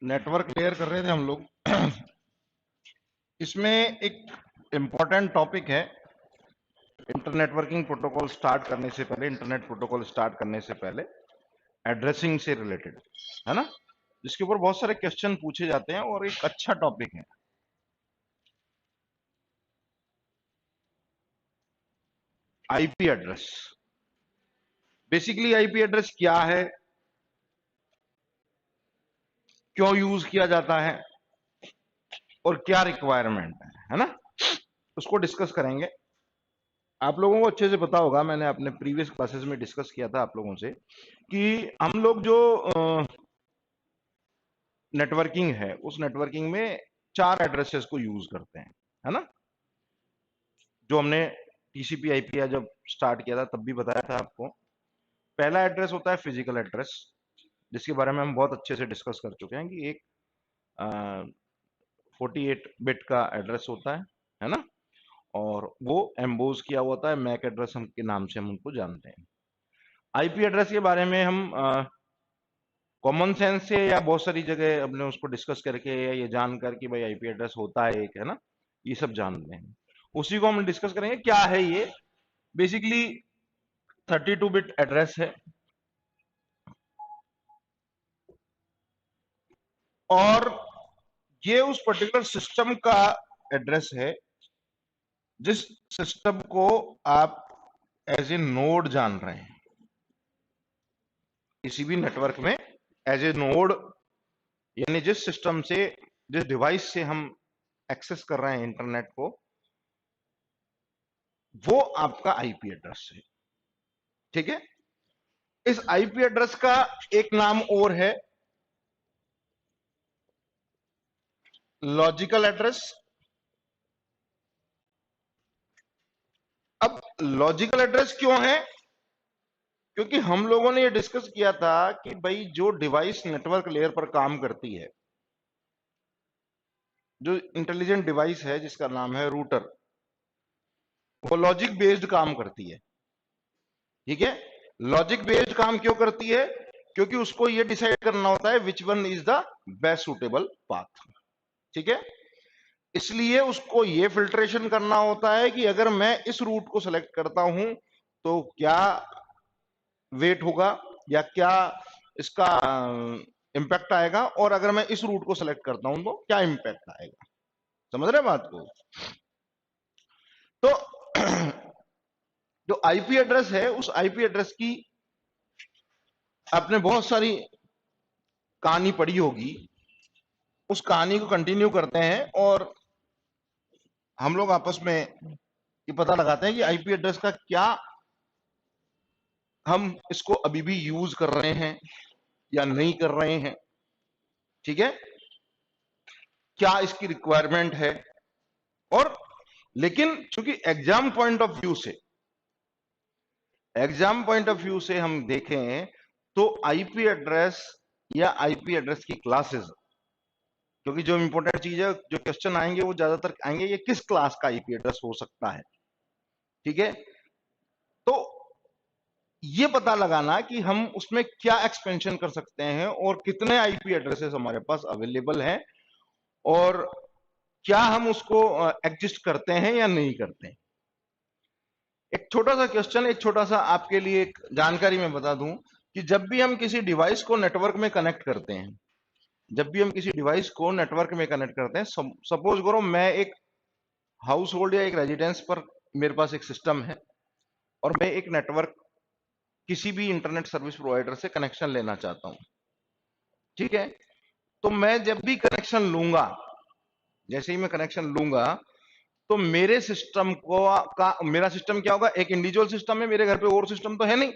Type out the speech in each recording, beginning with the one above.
Network layer कर रहे थे हम लोग। इसमें एक इम्पॉर्टेंट टॉपिक है इंटरनेटवर्किंग प्रोटोकॉल स्टार्ट करने से पहले, इंटरनेट प्रोटोकॉल स्टार्ट करने से पहले एड्रेसिंग से रिलेटेड, है ना, जिसके ऊपर बहुत सारे क्वेश्चन पूछे जाते हैं और एक अच्छा टॉपिक है। IP address. Basically IP address क्या है, क्यों यूज किया जाता है और क्या रिक्वायरमेंट है ना, उसको डिस्कस करेंगे। आप लोगों को अच्छे से पता होगा, मैंने अपने प्रीवियस क्लासेस में डिस्कस किया था आप लोगों से कि हम लोग जो नेटवर्किंग है उस नेटवर्किंग में 4 एड्रेसेस को यूज करते हैं, है ना। जो हमने टीसीपी आईपी जब स्टार्ट किया था तब भी बताया था आपको। पहला एड्रेस होता है फिजिकल एड्रेस, जिसके बारे में हम बहुत अच्छे से डिस्कस कर चुके हैं कि एक 48 बिट का एड्रेस होता है ना, और वो एम्बोज किया हुआ होता है, मैक एड्रेस हम के नाम से हम उनको जानते हैं। आईपी एड्रेस के बारे में हम कॉमन सेंस से या बहुत सारी जगह अपने उसको डिस्कस करके या ये जानकर कि भाई आईपी एड्रेस होता है एक, है ना, ये सब जानते हैं। उसी को हम डिस्कस करेंगे क्या है ये। बेसिकली 32 बिट एड्रेस है और ये उस पर्टिकुलर सिस्टम का एड्रेस है जिस सिस्टम को आप एज ए नोड जान रहे हैं। किसी भी नेटवर्क में एज ए नोड, यानी जिस सिस्टम से, जिस डिवाइस से हम एक्सेस कर रहे हैं इंटरनेट को, वो आपका आईपी एड्रेस है। ठीक है। इस आईपी एड्रेस का एक नाम और है लॉजिकल एड्रेस। अब लॉजिकल एड्रेस क्यों है? क्योंकि हम लोगों ने ये डिस्कस किया था कि भाई जो डिवाइस नेटवर्क लेयर पर काम करती है, जो इंटेलिजेंट डिवाइस है जिसका नाम है रूटर, वो लॉजिक बेस्ड काम करती है। ठीक है। लॉजिक बेस्ड काम क्यों करती है? क्योंकि उसको ये डिसाइड करना होता है which one is the best suitable path. ठीक है। इसलिए उसको ये फिल्ट्रेशन करना होता है कि अगर मैं इस रूट को सिलेक्ट करता हूं तो क्या वेट होगा या क्या इसका इंपैक्ट आएगा, और अगर मैं इस रूट को सिलेक्ट करता हूं तो क्या इंपैक्ट आएगा। समझ रहे बात को? तो जो आईपी एड्रेस है, उस आईपी एड्रेस की आपने बहुत सारी कहानी पढ़ी होगी। उस कहानी को कंटिन्यू करते हैं और हम लोग आपस में ये पता लगाते हैं कि आईपी एड्रेस का क्या, हम इसको अभी भी यूज कर रहे हैं या नहीं कर रहे हैं। ठीक है। क्या इसकी रिक्वायरमेंट है। और लेकिन चूंकि एग्जाम पॉइंट ऑफ व्यू से हम देखें तो आईपी एड्रेस या आईपी एड्रेस की क्लासेस, क्योंकि जो इंपॉर्टेंट चीज है, जो क्वेश्चन आएंगे वो ज्यादातर आएंगे ये किस क्लास का आईपी एड्रेस हो सकता है। ठीक है। तो ये पता लगाना कि हम उसमें क्या एक्सपेंशन कर सकते हैं और कितने आईपी एड्रेसेस हमारे पास अवेलेबल हैं और क्या हम उसको एग्जिस्ट करते हैं या नहीं करते हैं। एक छोटा सा क्वेश्चन, एक छोटा सा आपके लिए एक जानकारी मैं बता दूं कि जब भी हम किसी डिवाइस को नेटवर्क में कनेक्ट करते हैं, जब भी हम किसी डिवाइस को नेटवर्क में कनेक्ट करते हैं, सपोज करो मैं एक हाउस होल्ड या एक रेजिडेंस पर मेरे पास एक सिस्टम है और मैं एक नेटवर्क किसी भी इंटरनेट सर्विस प्रोवाइडर से कनेक्शन लेना चाहता हूं। ठीक है। तो मैं जब भी कनेक्शन लूंगा, जैसे ही मैं कनेक्शन लूंगा, तो मेरे सिस्टम को मेरा सिस्टम क्या होगा? एक इंडिविजुअल सिस्टम है, मेरे घर पे और सिस्टम तो है नहीं,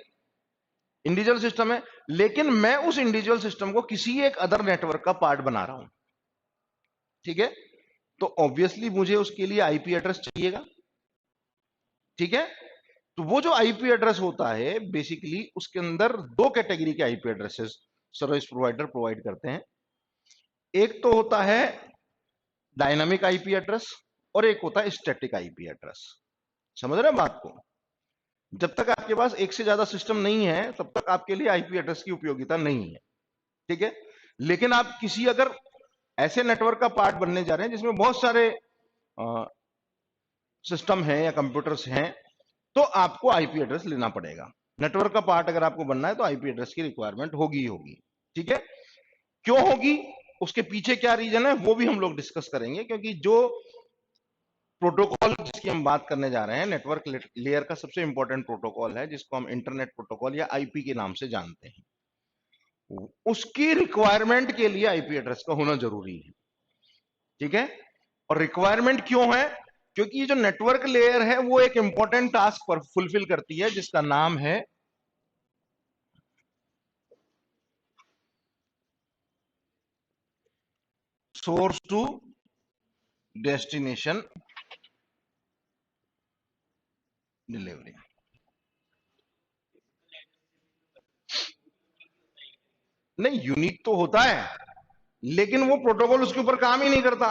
इंडिविजुअल सिस्टम है, लेकिन मैं उस इंडिविजुअल सिस्टम को किसी एक अदर नेटवर्क का पार्ट बना रहा हूं। ठीक है। तो ऑब्वियसली मुझे उसके लिए आईपी एड्रेस चाहिएगा। ठीक है। तो वो जो आईपी एड्रेस होता है, बेसिकली उसके अंदर 2 कैटेगरी के IP addresses service provider provide करते हैं। एक तो होता है डायनामिक आईपी एड्रेस और एक होता है स्टैटिक आईपी एड्रेस। समझ रहे हैं बात को? जब तक आपके पास एक से ज्यादा सिस्टम नहीं है तब तक आपके लिए आईपी एड्रेस की उपयोगिता नहीं है। ठीक है। लेकिन आप किसी अगर ऐसे नेटवर्क का पार्ट बनने जा रहे हैं जिसमें बहुत सारे सिस्टम है या कंप्यूटर्स हैं, तो आपको आईपी एड्रेस लेना पड़ेगा। नेटवर्क का पार्ट अगर आपको बनना है तो आईपी एड्रेस की रिक्वायरमेंट होगी ही होगी। ठीक है, क्यों होगी, उसके पीछे क्या रीजन है, वो भी हम लोग डिस्कस करेंगे, क्योंकि जो प्रोटोकॉल जिसकी हम बात करने जा रहे हैं, नेटवर्क लेयर का सबसे इंपॉर्टेंट प्रोटोकॉल है जिसको हम इंटरनेट प्रोटोकॉल या आईपी के नाम से जानते हैं, उसकी रिक्वायरमेंट के लिए आईपी एड्रेस का होना जरूरी है। ठीक है, और रिक्वायरमेंट क्यों है, क्योंकि ये जो नेटवर्क लेयर है वो एक इंपॉर्टेंट टास्क पर फुलफिल करती है जिसका नाम है सोर्स टू डेस्टिनेशन डिलीवरी। नहीं, यूनिक तो होता है, लेकिन वो प्रोटोकॉल उसके ऊपर काम ही नहीं करता।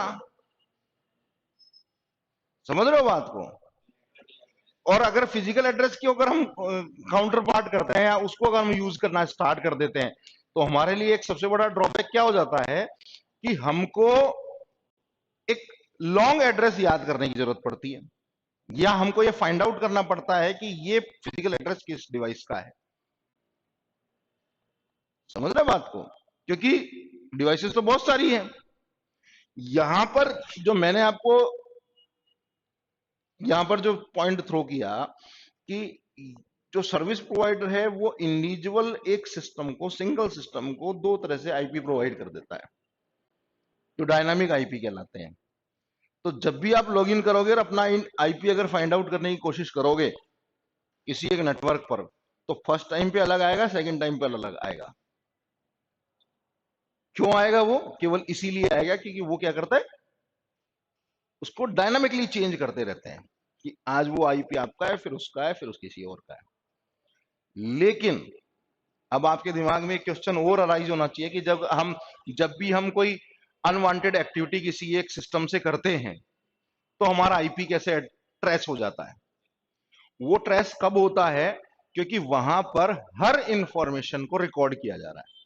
समझ रहे हो बात को? और अगर फिजिकल एड्रेस की अगर हम काउंटर पार्ट करते हैं या उसको अगर हम यूज करना स्टार्ट कर देते हैं, तो हमारे लिए एक सबसे बड़ा ड्रॉबैक क्या हो जाता है कि हमको एक लॉन्ग एड्रेस याद करने की जरूरत पड़ती है, या हमको ये फाइंड आउट करना पड़ता है कि ये फिजिकल एड्रेस किस डिवाइस का है। समझ रहे बात को? क्योंकि डिवाइसेस तो बहुत सारी हैं। यहां पर जो मैंने आपको यहां पर जो पॉइंट थ्रो किया कि जो सर्विस प्रोवाइडर है वो इंडिविजुअल एक सिस्टम को, सिंगल सिस्टम को दो तरह से आईपी प्रोवाइड कर देता है, जो डायनामिक आईपी कहलाते हैं। तो जब भी आप लॉगिन करोगे और अपना आईपी अगर फाइंड आउट करने की कोशिश करोगे किसी एक नेटवर्क पर, तो फर्स्ट टाइम पे अलग आएगा, सेकंड टाइम पे अलग आएगा। क्यों आएगा? वो केवल इसीलिए आएगा क्योंकि वो क्या करता है, उसको डायनामिकली चेंज करते रहते हैं कि आज वो आईपी आपका है, फिर उसका है, फिर उस किसी और का है। लेकिन अब आपके दिमाग में एक क्वेश्चन और अराइज होना चाहिए कि जब भी हम कोई अनवांटेड एक्टिविटी किसी एक सिस्टम से करते हैं, तो हमारा आईपी कैसे ट्रेस हो जाता है? वो ट्रेस कब होता है? क्योंकि वहां पर हर इंफॉर्मेशन को रिकॉर्ड किया जा रहा है।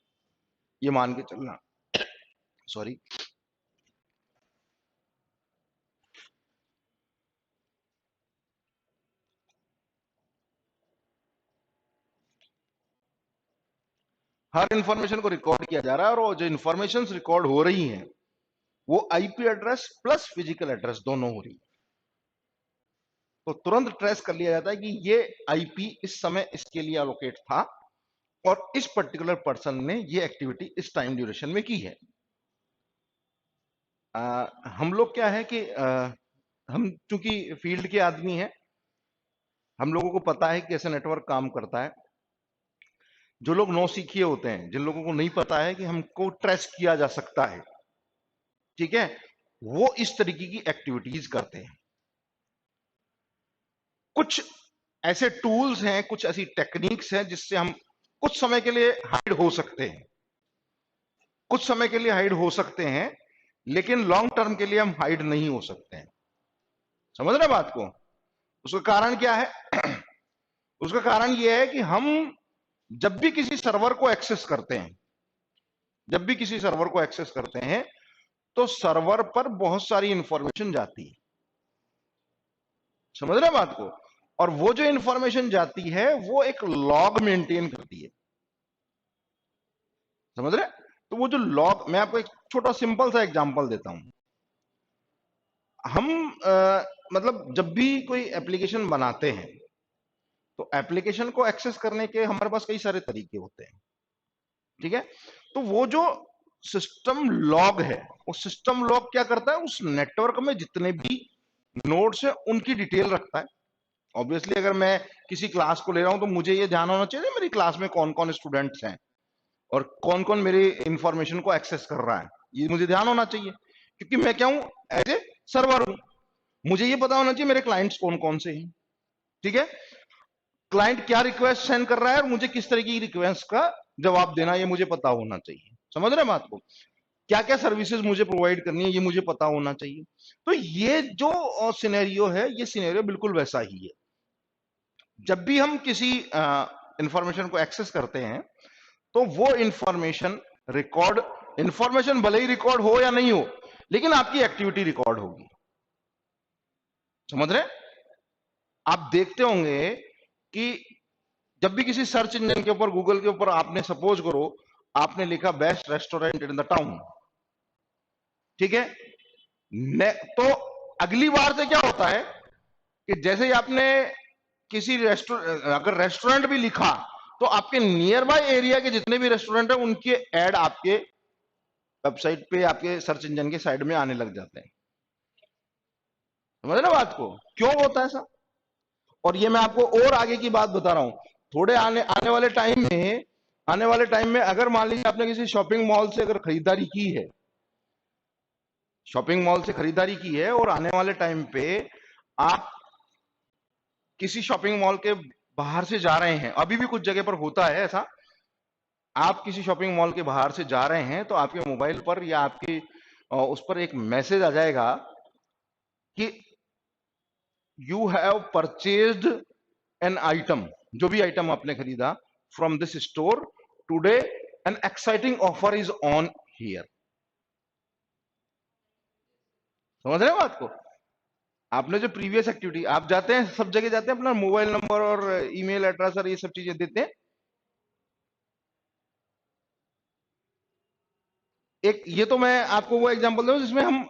ये मान के चलना, सॉरी, हर इंफॉर्मेशन को रिकॉर्ड किया जा रहा है, और वो जो इंफॉर्मेशन रिकॉर्ड हो रही हैं वो IP address plus physical address दोनों हो रही है। तो तुरंत ट्रेस कर लिया जाता है कि ये आईपी इस समय इसके लिए एलोकेट था और इस पर्टिकुलर पर्सन ने ये एक्टिविटी इस टाइम ड्यूरेशन में की है। हम लोग क्या है कि हम चूंकि फील्ड के आदमी हैं, हम लोगों को पता है कि कैसे नेटवर्क काम करता है। जो लोग नौ सीखिए होते हैं, जिन लोगों को नहीं पता है कि हमको ट्रेस किया जा सकता है, ठीक है, वो इस तरीके की एक्टिविटीज करते हैं। कुछ ऐसे टूल्स हैं, कुछ ऐसी टेक्निक्स हैं जिससे हम कुछ समय के लिए हाइड हो सकते हैं, कुछ समय के लिए हाइड हो सकते हैं, लेकिन लॉन्ग टर्म के लिए हम हाइड नहीं हो सकते हैं। समझ रहे बात को? उसका कारण क्या है? उसका कारण यह है कि हम जब भी किसी सर्वर को एक्सेस करते हैं, जब भी किसी सर्वर को एक्सेस करते हैं, तो सर्वर पर बहुत सारी इंफॉर्मेशन जाती है। समझ रहे बात को? और वो जो इंफॉर्मेशन जाती है वो एक लॉग मेंटेन करती है। समझ रहे? तो वो जो लॉग, मैं आपको एक छोटा सिंपल सा एग्जांपल देता हूं। हम मतलब जब भी कोई एप्लीकेशन बनाते हैं, तो एप्लीकेशन को एक्सेस करने के हमारे पास कई सारे तरीके होते हैं। ठीक है, तो वो जो सिस्टम लॉग है, वो सिस्टम लॉग क्या करता है, उस नेटवर्क में जितने भी नोड्स है उनकी डिटेल रखता है। ऑब्वियसली अगर मैं किसी क्लास को ले रहा हूं तो मुझे ये ध्यान होना चाहिए मेरी क्लास में कौन कौन स्टूडेंट्स हैं और कौन कौन मेरी इंफॉर्मेशन को एक्सेस कर रहा है, ये मुझे ध्यान होना चाहिए, क्योंकि मैं क्या हूं, एज ए सर्वर हूं। मुझे ये पता होना चाहिए मेरे क्लाइंट्स कौन कौन से हैं। ठीक है, क्लाइंट क्या रिक्वेस्ट सेंड कर रहा है और मुझे किस तरीके की रिक्वेस्ट का जवाब देना, ये मुझे पता होना चाहिए। समझ रहे हैं बात को? क्या क्या सर्विसेज मुझे प्रोवाइड करनी है, ये मुझे पता होना चाहिए। तो ये जो सिनेरियो है, ये सिनेरियो बिल्कुल वैसा ही है। जब भी हम किसी इंफॉर्मेशन को एक्सेस करते हैं, तो वो इंफॉर्मेशन रिकॉर्ड इंफॉर्मेशन भले ही रिकॉर्ड हो या नहीं हो, लेकिन आपकी एक्टिविटी रिकॉर्ड होगी। समझ रहे? आप देखते होंगे कि जब भी किसी सर्च इंजन के ऊपर, गूगल के ऊपर आपने सपोज करो आपने लिखा best restaurant in the town, ठीक है, तो अगली बार से क्या होता है कि जैसे ही आपने किसी रेस्टोरेंट, अगर रेस्टोरेंट भी लिखा, तो आपके नियर बाय एरिया के जितने भी रेस्टोरेंट है उनके ऐड आपके वेबसाइट पे, आपके सर्च इंजन के साइड में आने लग जाते हैं। समझ रहे बात को? क्यों होता है ऐसा? और ये मैं आपको और आगे की बात बता रहा हूं। थोड़े आने वाले टाइम में, अगर मान लीजिए आपने किसी शॉपिंग मॉल से अगर खरीदारी की है, और आने वाले टाइम पे आप किसी शॉपिंग मॉल के बाहर से जा रहे हैं, अभी भी कुछ जगह पर होता है ऐसा, आप किसी शॉपिंग मॉल के बाहर से जा रहे हैं तो आपके मोबाइल पर या आपके उस पर एक मैसेज आ जाएगा कि you have purchased an item, जो भी आइटम आपने खरीदा, from this store today, an exciting offer is on here. समझ रहे हो बात को? आपने जो प्रीवियस एक्टिविटी, आप जाते हैं सब जगह जाते हैं, अपना मोबाइल नंबर और ईमेल एड्रेस और ये सब चीजें देते हैं। एक ये तो मैं आपको वो एग्जांपल दूं जिसमें हम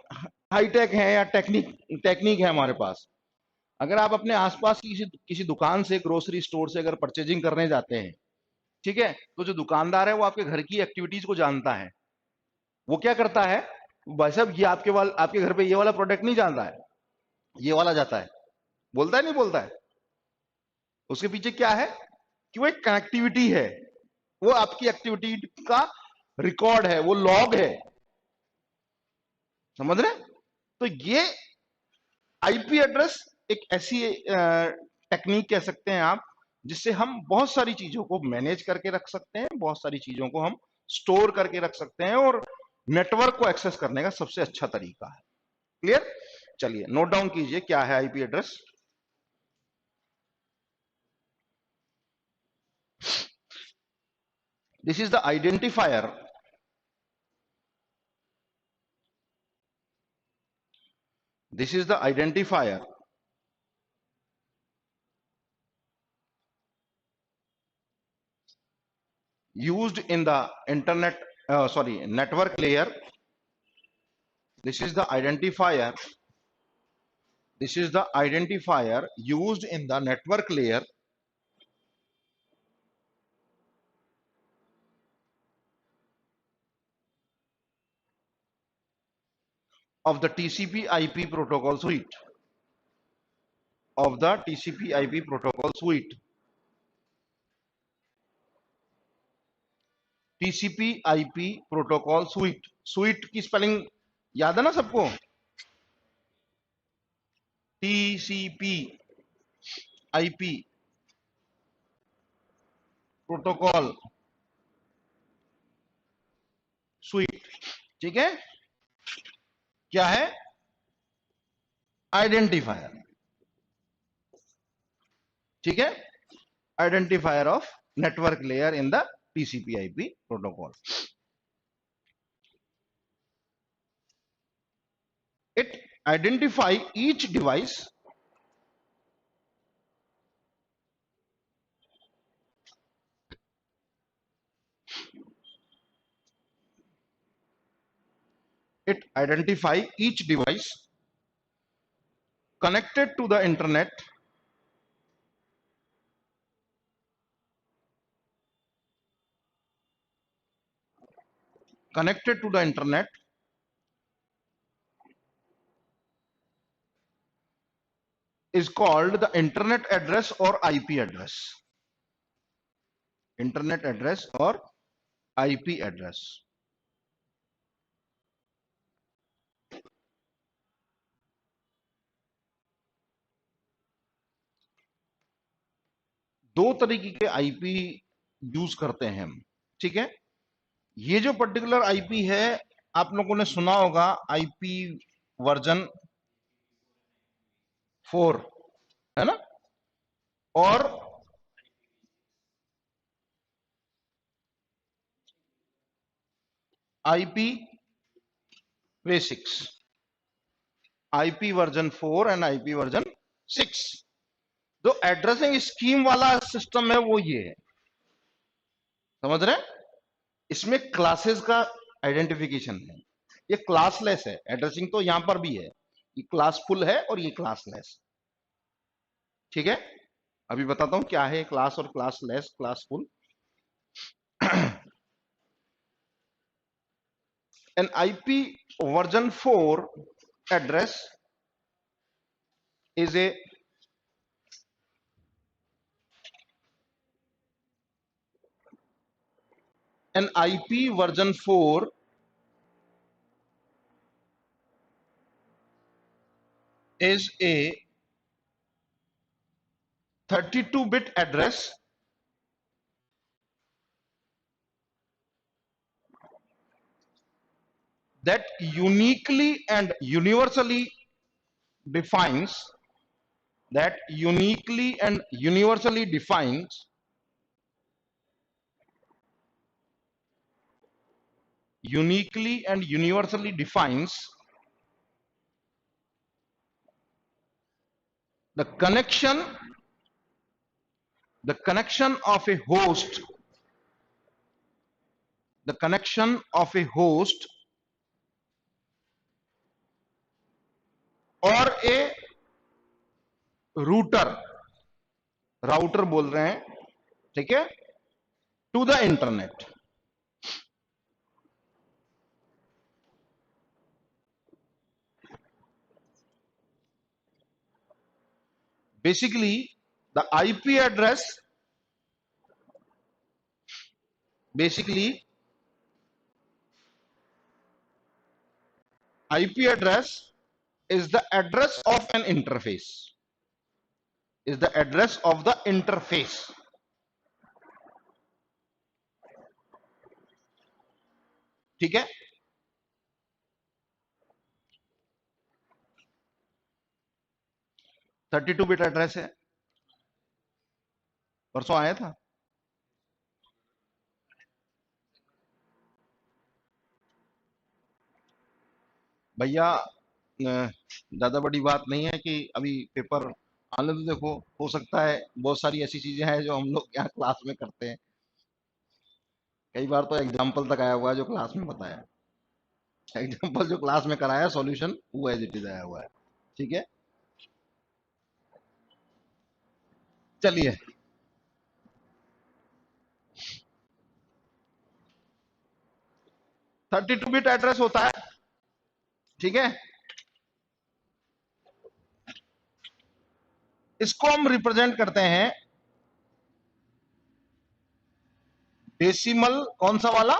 हाईटेक हैं या टेक्निक है हमारे पास। अगर आप अपने आसपास की किसी दुकान से, ग्रोसरी स्टोर से अगर परचेजिंग करने जाते हैं, ठीक है, तो जो दुकानदार है वो आपके घर की एक्टिविटीज को जानता है। वो क्या करता है, भाई साहब ये आपके घर पे ये वाला प्रोडक्ट नहीं जानता है, ये वाला जाता है, बोलता है नहीं बोलता है? उसके पीछे क्या है कि वो एक कनेक्टिविटी है, वो आपकी एक्टिविटी का रिकॉर्ड है, वो लॉग है। समझ रहे? तो ये आईपी एड्रेस एक ऐसी टेक्निक कह सकते हैं आप, जिससे हम बहुत सारी चीजों को मैनेज करके रख सकते हैं, बहुत सारी चीजों को हम स्टोर करके रख सकते हैं, और नेटवर्क को एक्सेस करने का सबसे अच्छा तरीका है। क्लियर? चलिए नोट डाउन कीजिए क्या है IP address. This is the identifier, this is the identifier used in the internet, network layer. This is the identifier, used in the network layer of the TCP IP protocol suite, TCP IP protocol suite की spelling याद है ना सबको? TCP IP protocol suite, ठीक है? क्या है? Identifier, ठीक है, identifier of network layer in the TCP IP protocol. It identify each device connected to the internet is called the internet address or IP address. Internet address or IP address. दो तरीके के IP use करते हैं हम, ठीक है? ये जो पर्टिकुलर आईपी है, आप लोगों ने सुना होगा आईपी वर्जन 4, है ना? और IP basics, IP version 4 and IP version 6। जो एड्रेसिंग स्कीम वाला सिस्टम है वो ये है, समझ रहे हैं? इसमें क्लासेस का आइडेंटिफिकेशन है, ये क्लासलेस है। एड्रेसिंग तो यहां पर भी है, ये क्लासफुल है और ये क्लासलेस। ठीक है, अभी बताता हूं क्या है क्लास और classless, classful. N IP version 4 address is a an IP version 4 is a 32-bit address that uniquely and universally defines that uniquely and universally defines uniquely and universally defines the connection of a host, the connection of a host or a router, router बोल रहे हैं, ठीक है, to the internet. Basically, the IP address, basically IP address is the address of an interface, is the address of the interface। ठीक है, 32-बिट address है, परसों आया था। भैया ज्यादा बड़ी बात नहीं है कि अभी पेपर आने तो देखो, हो सकता है बहुत सारी ऐसी चीजें हैं जो हम लोग यहाँ क्लास में करते हैं, कई बार तो एग्जाम्पल तक आया हुआ है जो क्लास में बताया, एग्जाम्पल जो क्लास में कराया, सॉल्यूशन वो एज इट इज आया हुआ है। ठीक है, चलिए 32-बिट एड्रेस होता है, ठीक है, इसको हम रिप्रेजेंट करते हैं डेसिमल, कौन सा वाला,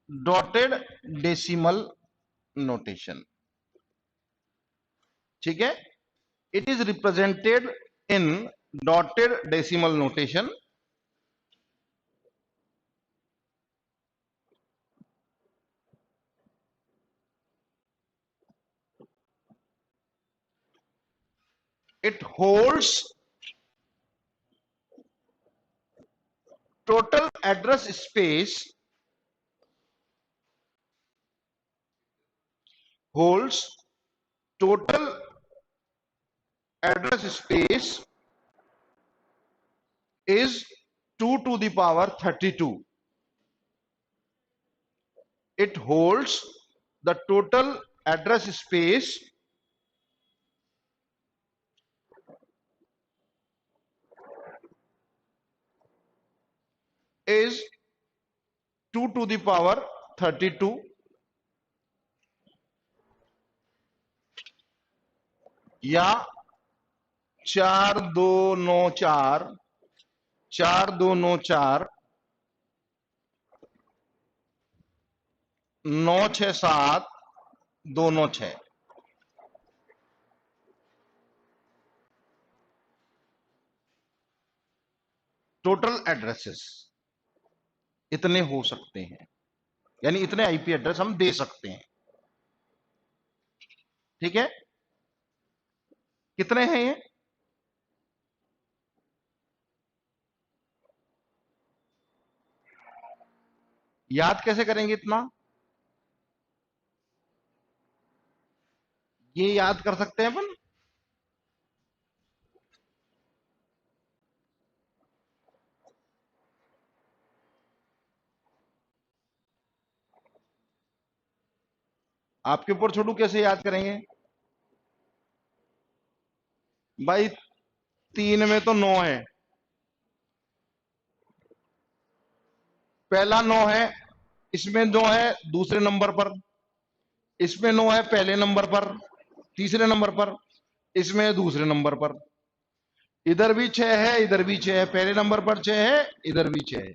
डॉटेड डेसिमल नोटेशन। ठीक है, it is represented in dotted decimal notation it holds total address space, holds total address space is 2 to the power 32। it holds the total address space is 2 to the power 32 या 4294 4294 967 296। Total addresses इतने हो सकते हैं, यानी इतने IP address हम दे सकते हैं। ठीक है, कितने हैं ये, याद कैसे करेंगे इतना? ये याद कर सकते हैं अपन। आपके ऊपर छोड़ू, कैसे याद करेंगे भाई? 3 में तो 9 है, पहला 9 है, इसमें 9 है दूसरे नंबर पर, इसमें 9 है पहले नंबर पर, तीसरे नंबर पर, इसमें दूसरे नंबर पर। इधर भी 6 है, इधर भी 6 है, पहले नंबर पर 6 है, इधर भी 6 है।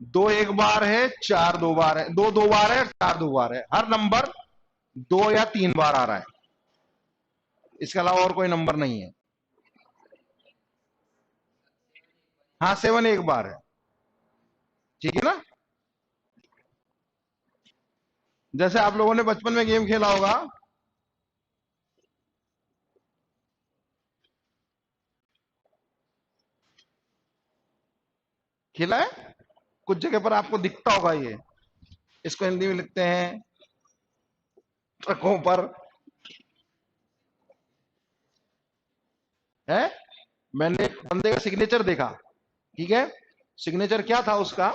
2 एक बार है, 4 दो बार है, 2 दो बार है, 4 दो बार है। हर नंबर 2 या 3 बार आ रहा है, इसके अलावा और कोई नंबर नहीं है। हाँ, 7 एक बार है, ठीक है ना? जैसे आप लोगों ने बचपन में गेम खेला होगा, खेला है, कुछ जगह पर आपको दिखता होगा ये। इसको हिंदी में लिखते हैं ट्रकों पर, है। मैंने एक बंदे का सिग्नेचर देखा, ठीक है। सिग्नेचर क्या था उसका?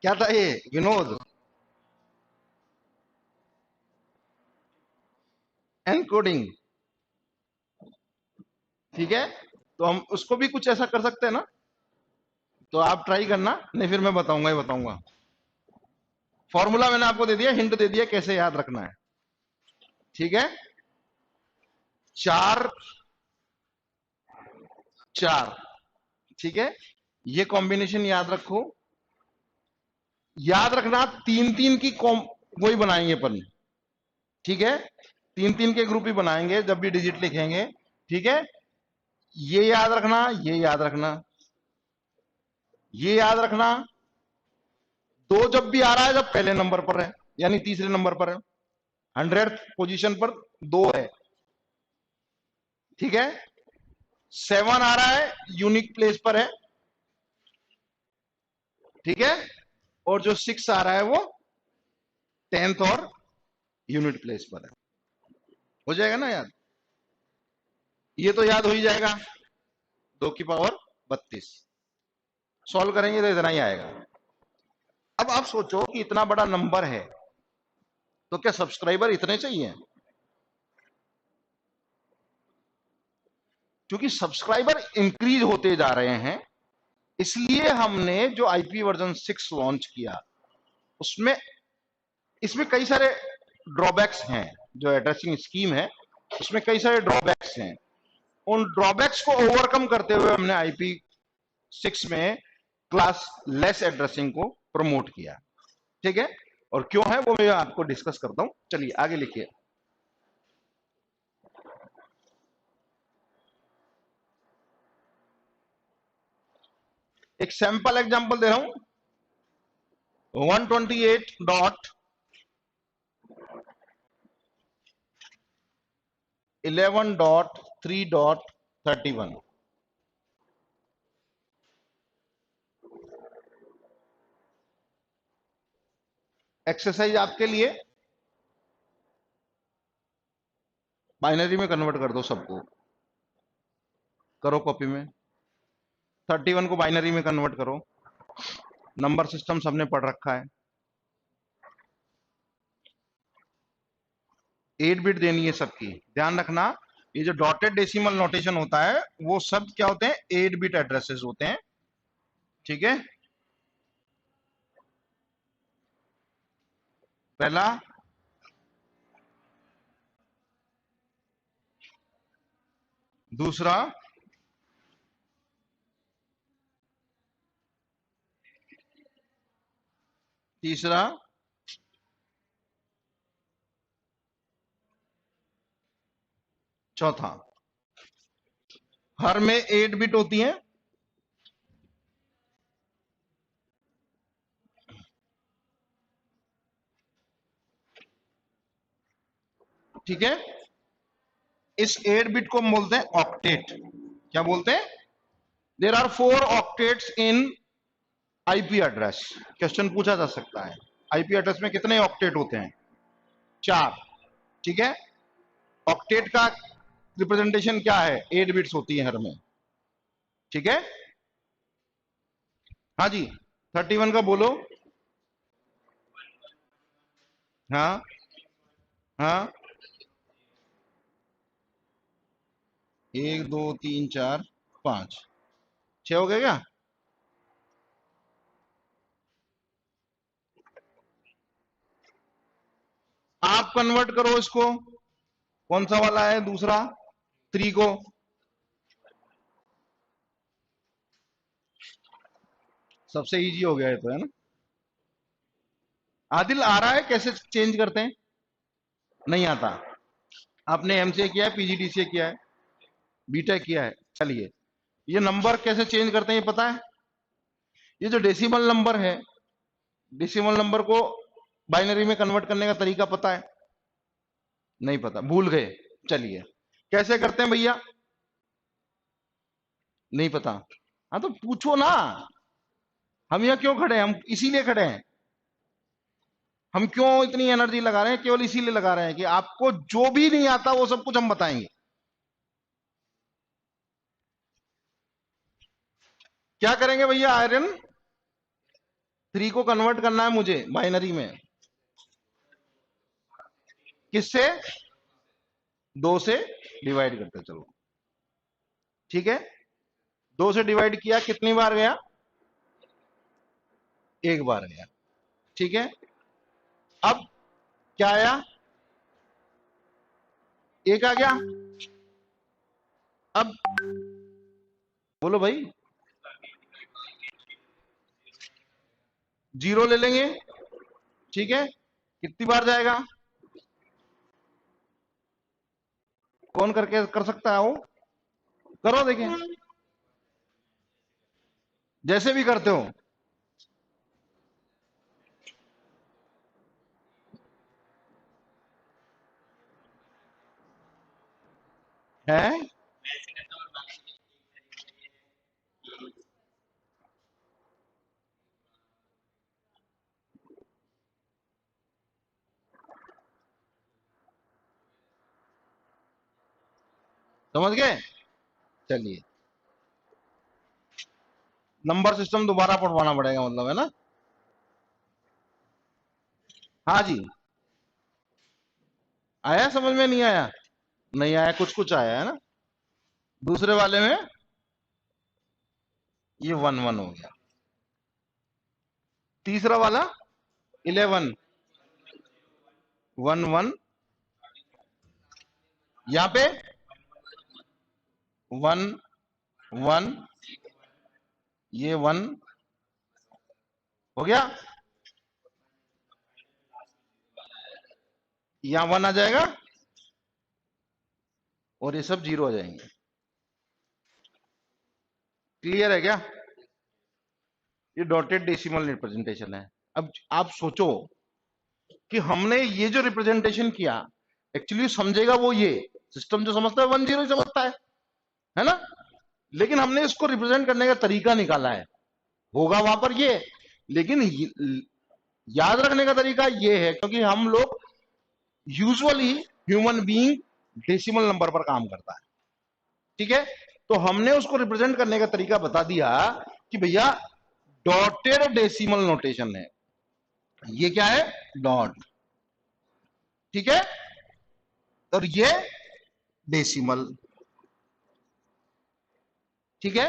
क्या था ये? विनोद एनकोडिंग, ठीक है। तो हम उसको भी कुछ ऐसा कर सकते हैं ना? तो आप ट्राई करना, नहीं फिर मैं बताऊंगा ही बताऊंगा। फॉर्मूला मैंने आपको दे दिया, हिंट दे दिया कैसे याद रखना है, ठीक है। 4 4, ठीक है। ये कॉम्बिनेशन याद रखो। याद रखना, 3 3 की वही बनाएंगे अपन, ठीक है। 3 3 के ग्रुप ही बनाएंगे जब भी डिजिट लिखेंगे, ठीक है। ये याद रखना, ये याद रखना, ये याद रखना। 2 जब भी आ रहा है जब पहले नंबर पर है, यानी तीसरे नंबर पर है, 100th पोजीशन पर 2 है, ठीक है। 7 आ रहा है यूनिक प्लेस पर है, ठीक है। और जो 6 आ रहा है वो 10th और यूनिट प्लेस पर है। हो जाएगा ना याद? ये तो याद हो ही जाएगा, 2 की पावर 32। सॉल्व करेंगे तो इतना ही आएगा। अब आप सोचो कि इतना बड़ा नंबर है, तो क्या सब्सक्राइबर इतने चाहिए? क्योंकि सब्सक्राइबर इंक्रीज होते जा रहे हैं, इसलिए हमने जो आईपी वर्जन 6 लॉन्च किया, उसमें इसमें कई सारे ड्रॉबैक्स हैं। जो एड्रेसिंग स्कीम है उसमें कई सारे ड्रॉबैक्स हैं। उन ड्रॉबैक्स को ओवरकम करते हुए हमने आईपी 6 में क्लास लेस एड्रेसिंग को प्रमोट किया, ठीक है। और क्यों है वो मैं आपको डिस्कस करता हूं। चलिए आगे लिखिए। एक सैंपल एग्जांपल दे रहा हूं। 128.11.3.31। एक्सरसाइज आपके लिए, बाइनरी में कन्वर्ट कर दो सबको, करो कॉपी में। 31 को बाइनरी में कन्वर्ट करो। नंबर सिस्टम सबने पढ़ रखा है। 8 बिट देनी है सबकी, ध्यान रखना। ये जो डॉटेड डेसिमल नोटेशन होता है वो सब क्या होते हैं? 8 बिट एड्रेसेस होते हैं, ठीक है। पहला, दूसरा, तीसरा, चौथा। हर में 8 बिट होती है, ठीक है। इस 8 बिट को हम बोलते हैं ऑक्टेट। क्या बोलते हैं? There are 4 octets in IP address. Question पूछा जा सकता है, आईपी एड्रेस में कितने ऑक्टेट होते हैं? 4। ठीक है, ऑक्टेट का रिप्रेजेंटेशन क्या है? 8 बिट्स होती है हर में। ठीक है, हाँ जी, 31 का बोलो। हाँ हाँ, 1 2 3 4 5 6 हो गए क्या? आप कन्वर्ट करो इसको, कौन सा वाला है दूसरा? 3 को। सबसे इजी हो गया है तो, है ना? आदिल आ रहा है कैसे चेंज करते हैं? नहीं आता। आपने एमसीए किया है, पीजीडीसीए किया है, बीटेक किया है, चलिए ये नंबर कैसे चेंज करते हैं ये पता है? ये जो डेसिमल नंबर है, डेसिमल नंबर को बाइनरी में कन्वर्ट करने का तरीका पता है? नहीं पता, भूल गए। चलिए कैसे करते हैं भैया? नहीं पता? हाँ तो पूछो ना। हम यहाँ क्यों खड़े हैं? हम इसीलिए खड़े हैं। हम क्यों इतनी एनर्जी लगा रहे हैं? केवल इसीलिए लगा रहे हैं कि आपको जो भी नहीं आता वो सब कुछ हम बताएंगे। क्या करेंगे भैया? आयरन 3 को कन्वर्ट करना है मुझे बाइनरी में। किससे? 2 से डिवाइड करते चलो। ठीक है, 2 से डिवाइड किया, कितनी बार गया? एक बार गया। ठीक है, अब क्या आया? एक आ गया। अब बोलो भाई। 0 ले लेंगे। ठीक है, कितनी बार जाएगा? कौन करके कर सकता है वो? करो देखें, जैसे भी करते हो। है समझ गए? चलिए, नंबर सिस्टम दोबारा पढ़वाना पड़ेगा मतलब, है ना? हाँ जी, आया समझ में? नहीं आया? नहीं आया, कुछ कुछ आया है ना। दूसरे वाले में ये 1 1 हो गया। तीसरा वाला 11 1 1, यहां पे 1 1, ये 1 हो गया। यहां 1 आ जाएगा और ये सब 0 आ जाएंगे। क्लियर है क्या? ये डॉटेड डेसिमल रिप्रेजेंटेशन है। अब आप सोचो कि हमने ये जो रिप्रेजेंटेशन किया, एक्चुअली समझेगा वो ये सिस्टम जो समझता है 1 0 ही समझता है ना? लेकिन हमने इसको रिप्रेजेंट करने का तरीका निकाला है। होगा वहां पर ये, लेकिन याद रखने का तरीका ये है, क्योंकि हम लोग usually human being decimal number पर काम करता है। ठीक है, तो हमने उसको रिप्रेजेंट करने का तरीका बता दिया कि भैया डॉटेड डेसिमल नोटेशन है। ये क्या है? डॉट। ठीक है, और ये डेसिमल। ठीक है,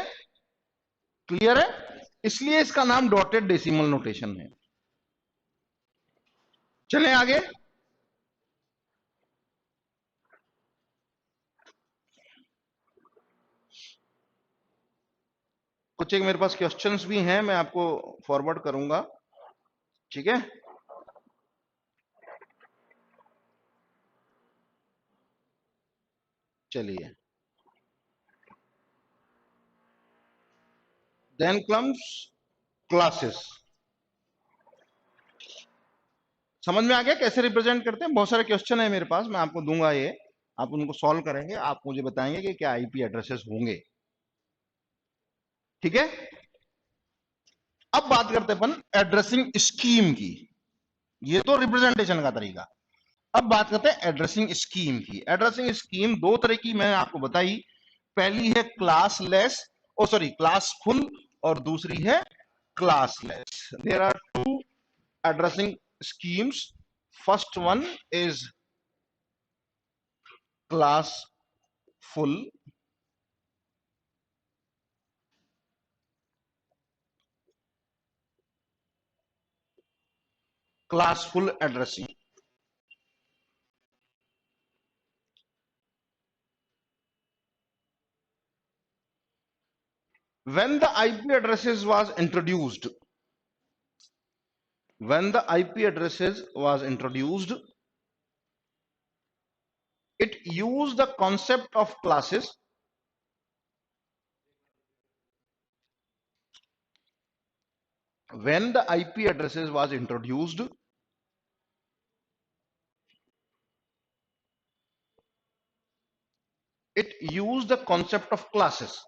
क्लियर है? इसलिए इसका नाम डॉटेड डेसिमल नोटेशन है। चलें आगे। कुछ एक मेरे पास क्वेश्चंस भी हैं, मैं आपको फॉरवर्ड करूंगा। ठीक है, चलिए। Then comes classes. समझ में आ गया कैसे रिप्रेजेंट करते हैं? बहुत सारे क्वेश्चन है मेरे पास, मैं आपको दूंगा ये। आप उनको सॉल्व करेंगे, आप मुझे बताएंगे कि क्या आईपी एड्रेसेस होंगे। ठीक है, अब बात करते हैं अपन एड्रेसिंग स्कीम की। ये तो रिप्रेजेंटेशन का तरीका। अब बात करते हैं एड्रेसिंग स्कीम की। एड्रेसिंग स्कीम दो तरह की मैंने आपको बताई। पहली है क्लासलेस, ओ सॉरी क्लासफुल, और दूसरी है classless. There are two addressing schemes. First one is classful, classful addressing. When the IP addresses was introduced, when the IP addresses was introduced, it used the concept of classes. When the IP addresses was introduced, it used the concept of classes.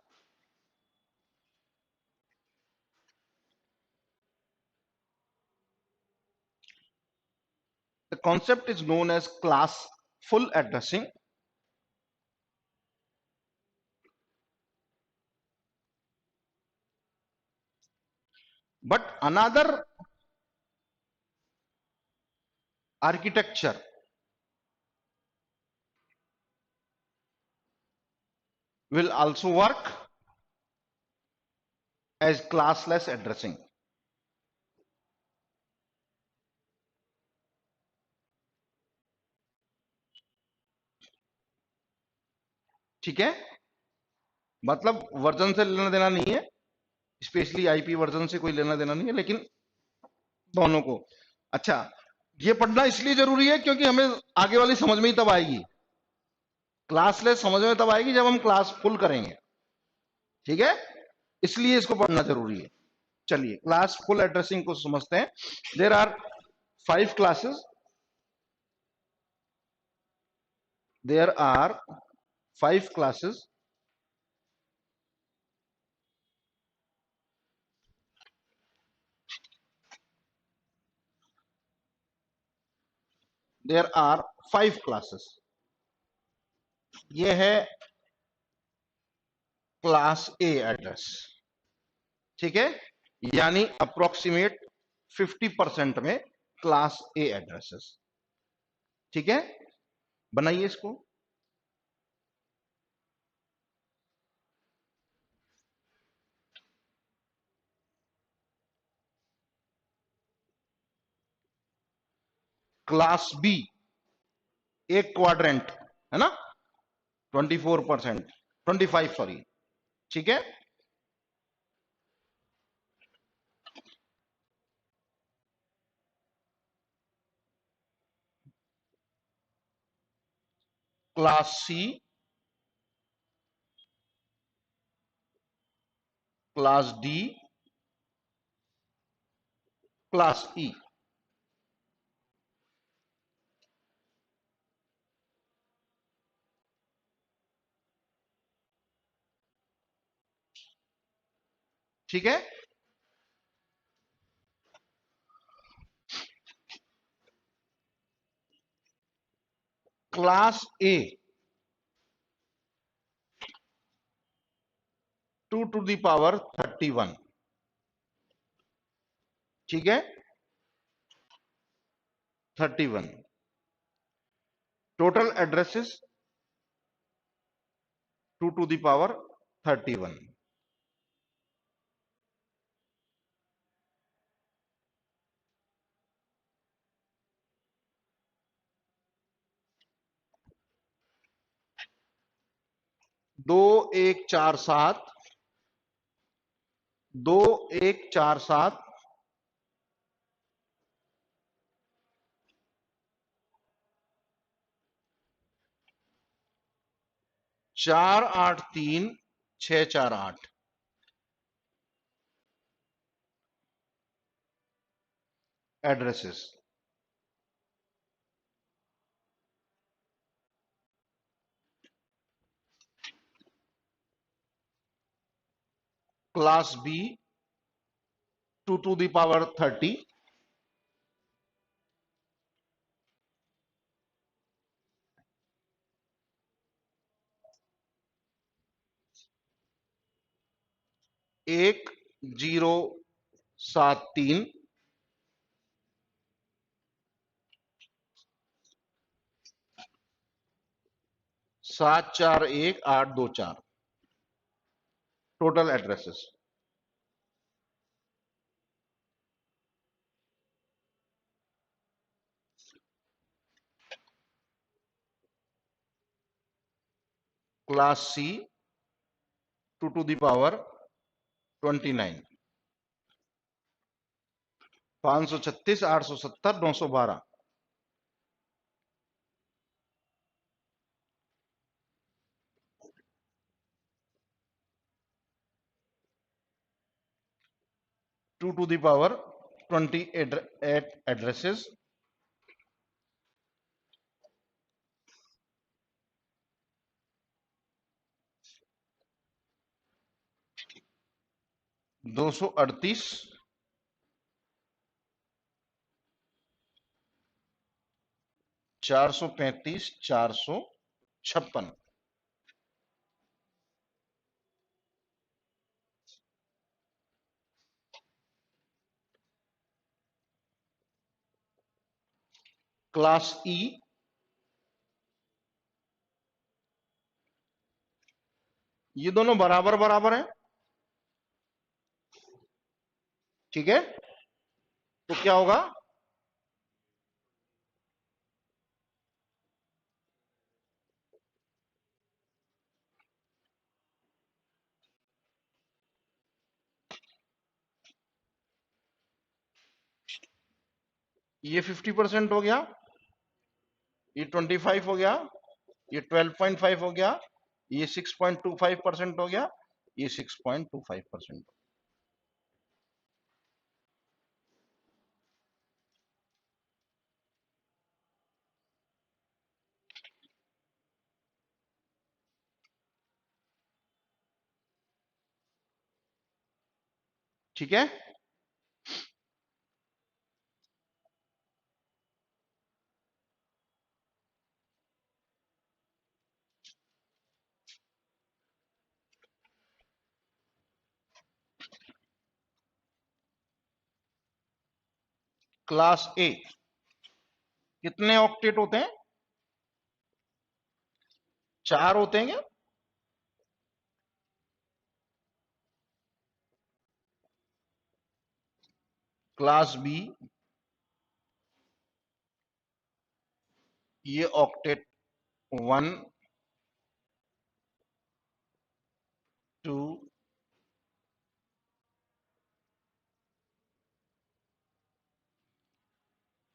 The concept is known as classful addressing. But another architecture will also work as classless addressing. ठीक है, मतलब version से लेना देना नहीं है, specially IP version से कोई लेना देना नहीं है, लेकिन दोनों को। अच्छा, ये पढ़ना इसलिए जरूरी है क्योंकि हमें आगे वाली समझ में ही तब आएगी। क्लासलेस समझ में तब आएगी जब हम क्लास फुल करेंगे। ठीक है, इसलिए इसको पढ़ना जरूरी है। चलिए क्लास फुल एड्रेसिंग को समझते हैं। There are 5 classes, there are 5 classes. There are 5 classes. ये है क्लास ए एड्रेस। ठीक है, यानी अप्रोक्सीमेट 50% में क्लास ए एड्रेसेस। ठीक है, बनाइए इसको। क्लास बी एक क्वाड्रेंट है ना, 24%, 25 सॉरी। ठीक है, class C, class D, class E. ठीक है, class A 2 to the power 31। ठीक है, 31 total addresses 2 to the power 31। 2147, 2147, 483648 addresses. Class B 2 to the power 30, एक 073 741 824 total addresses. Class C 2 to the power 29, 536 870 912, 2 to the power 28 addresses. 238 435 456। Class ई ये दोनों बराबर बराबर हैं, ठीक है। तो क्या होगा, ये 50% हो गया, ये 25 हो गया, ये 12.5 हो गया, ये 6.25% हो गया, ये 6.25%। ठीक है। क्लास ए कितने ऑक्टेट होते हैं, 4 होते हैं क्या? क्लास बी ये ऑक्टेट 1 2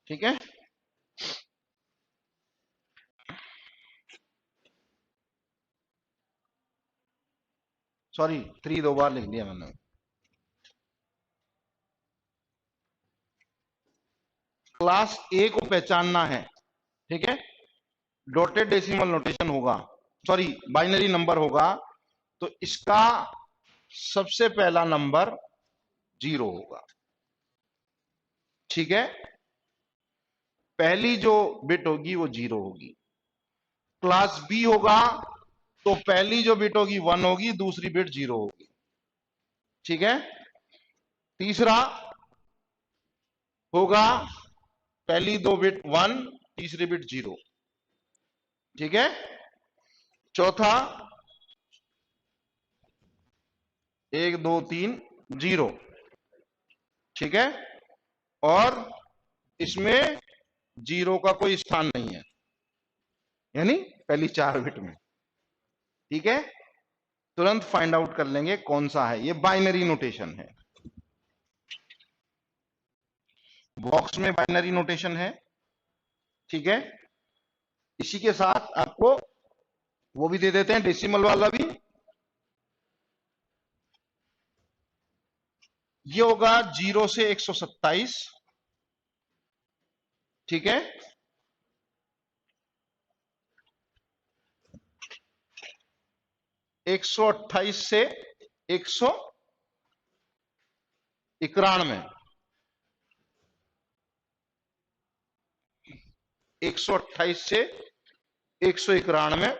ठीक है। सॉरी 3 2 बार लिख दिया मैंने। क्लास ए को पहचानना है, ठीक है। डॉटेड डेसिमल नोटेशन होगा, सॉरी बाइनरी नंबर होगा, तो इसका सबसे पहला नंबर 0 होगा, ठीक है। पहली जो बिट होगी वो 0 होगी। क्लास बी होगा तो पहली जो बिट होगी 1 होगी, दूसरी बिट 0 होगी, ठीक है। तीसरा होगा पहली दो बिट 1, तीसरी बिट 0, ठीक है। चौथा 1 2 3 0, ठीक है। और इसमें 0 का कोई स्थान नहीं है, यानी पहली 4 बिट में, ठीक है। तुरंत फाइंड आउट कर लेंगे कौन सा है, ये बाइनरी नोटेशन है, बॉक्स में बाइनरी नोटेशन है, ठीक है। इसी के साथ आपको वो भी दे देते हैं, डेसिमल वाला भी। ये होगा 0 से 127, ठीक है। 128 से 127, 91, 128 से 191,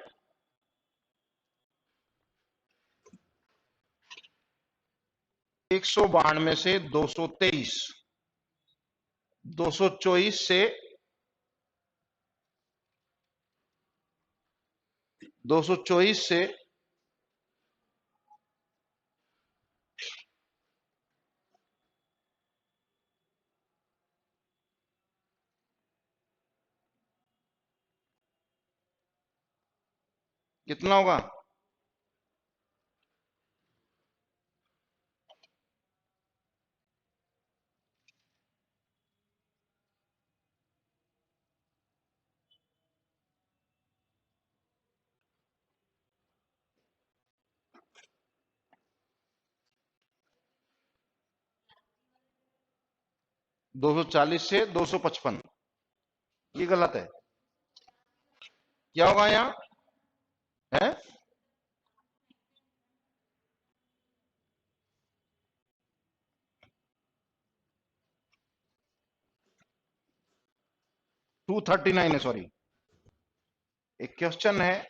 192 से 223, 224 से 224 से कितना होगा? दो सौ चालीस से 255, ये गलत है। क्या होगा यहाँ है? 239 है, सॉरी। एक क्वेश्चन है,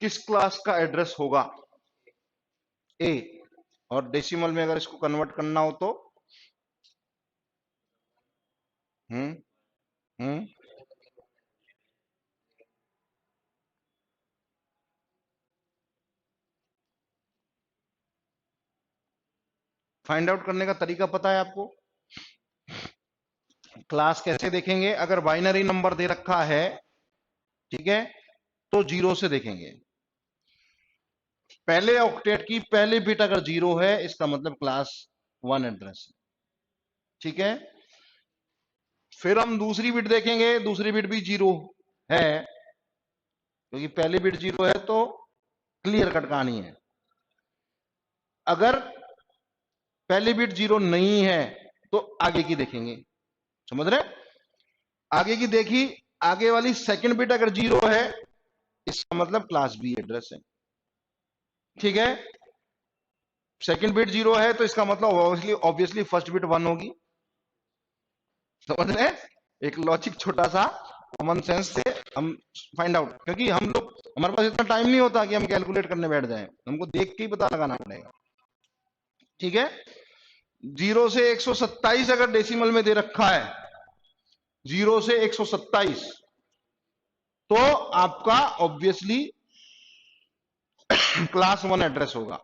किस क्लास का एड्रेस होगा? ए। और डेसिमल में अगर इसको कन्वर्ट करना हो तो? हम्म हम्म फाइंड आउट करने का तरीका पता है आपको? क्लास कैसे देखेंगे? अगर बाइनरी नंबर दे रखा है, ठीक है, तो जीरो से देखेंगे। पहले ऑक्टेट की पहली बिट अगर जीरो है, इसका मतलब क्लास 1 एड्रेस, ठीक है। फिर हम दूसरी बिट देखेंगे, दूसरी बिट भी जीरो है, क्योंकि पहली बिट जीरो है तो क्लियर कट कहानी है। अगर पहली बिट जीरो नहीं है तो आगे की देखेंगे, समझ रहे? आगे की देखी, आगे वाली सेकंड बिट अगर जीरो है, इसका मतलब क्लास बी एड्रेस है, ठीक है। सेकंड बिट जीरो है तो इसका मतलब obviously obviously first bit one होगी, समझ रहे हैं? एक लॉजिक छोटा सा कॉमन सेंस से हम फाइंड आउट, क्योंकि हम लोग, हमारे पास इतना टाइम नहीं होता कि हम कैलकुलेट करने बैठ जाएं, हमको देख के ही पता लगाना पड़ेगा, ठीक है। जीरो से 127 अगर डेसिमल में दे रखा है, जीरो से 127, तो आपका ऑब्वियसली क्लास वन एड्रेस होगा,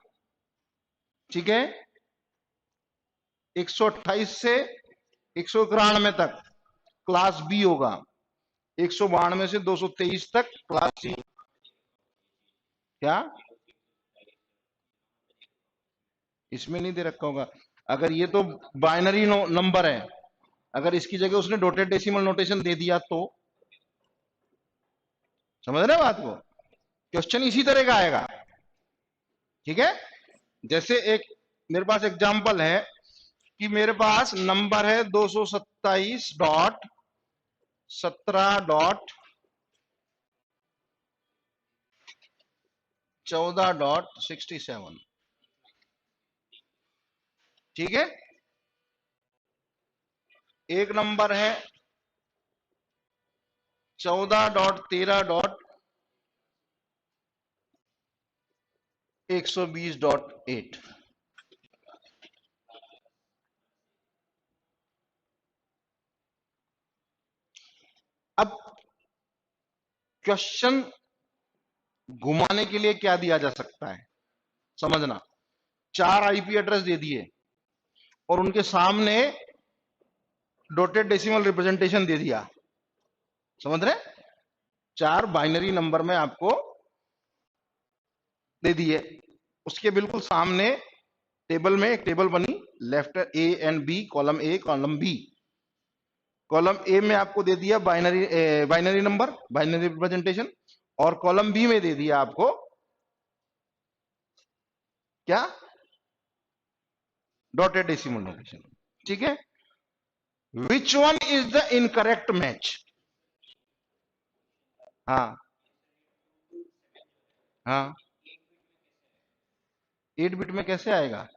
ठीक है। 128 से 191 तक क्लास बी होगा, 192 से 223 तक क्लास सी। क्या इसमें नहीं दे रखा होगा? अगर ये तो बाइनरी नंबर है, अगर इसकी जगह उसने डॉटेड डेसिमल नोटेशन दे दिया तो? समझ रहे बात को? क्वेश्चन इसी तरह का आएगा, ठीक है। जैसे एक मेरे पास एग्जांपल है कि मेरे पास नंबर है 227.17.14.67, ठीक है। एक नंबर है 14.13.120.8। अब क्वेश्चन घुमाने के लिए क्या दिया जा सकता है? समझना, 4 आईपी एड्रेस दे दिए और उनके सामने डॉटेड डेसिमल रिप्रेजेंटेशन दे दिया, समझ रहे? 4 बाइनरी नंबर में आपको दे दिए, उसके बिल्कुल सामने टेबल में एक टेबल बनी, left A and B, column A column B. Column A में आपको दे दिया बाइनरी नंबर, बाइनरी रिप्रेजेंटेशन, और कॉलम बी में दे दिया आपको क्या, डॉटेड डेसिमल नोटेशन। ठीक है, which one is the incorrect match? हाँ हाँ, 8 बिट में कैसे आएगा?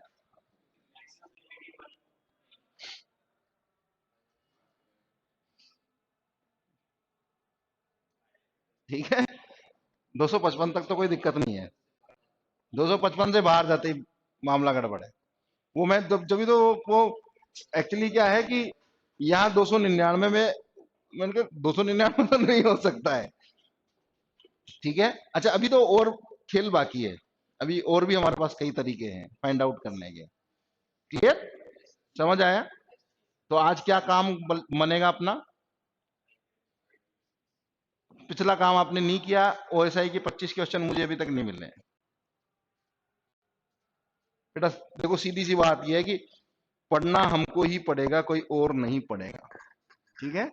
ठीक है, 255 तक तो कोई दिक्कत नहीं है, 255 से बाहर जाते ही मामला गड़बड़ है। वो मैं जब भी तो वो एक्चुअली क्या है कि यहाँ 299 में, मैंने कहा 299 तो नहीं हो सकता है। ठीक है, अच्छा अभी तो और खेल बाकी है, अभी और भी हमारे पास कई तरीके हैं फाइंड आउट करने के। क्लियर, समझ आया? तो आज क्या काम बनेगा अपना? पिछला काम आपने नहीं किया, ओएसआई के 25 क्वेश्चन मुझे अभी तक नहीं मिल रहे हैं बेटा। देखो सीधी सी बात यह है कि पढ़ना हमको ही पड़ेगा, कोई और नहीं पढ़ेगा। ठीक है,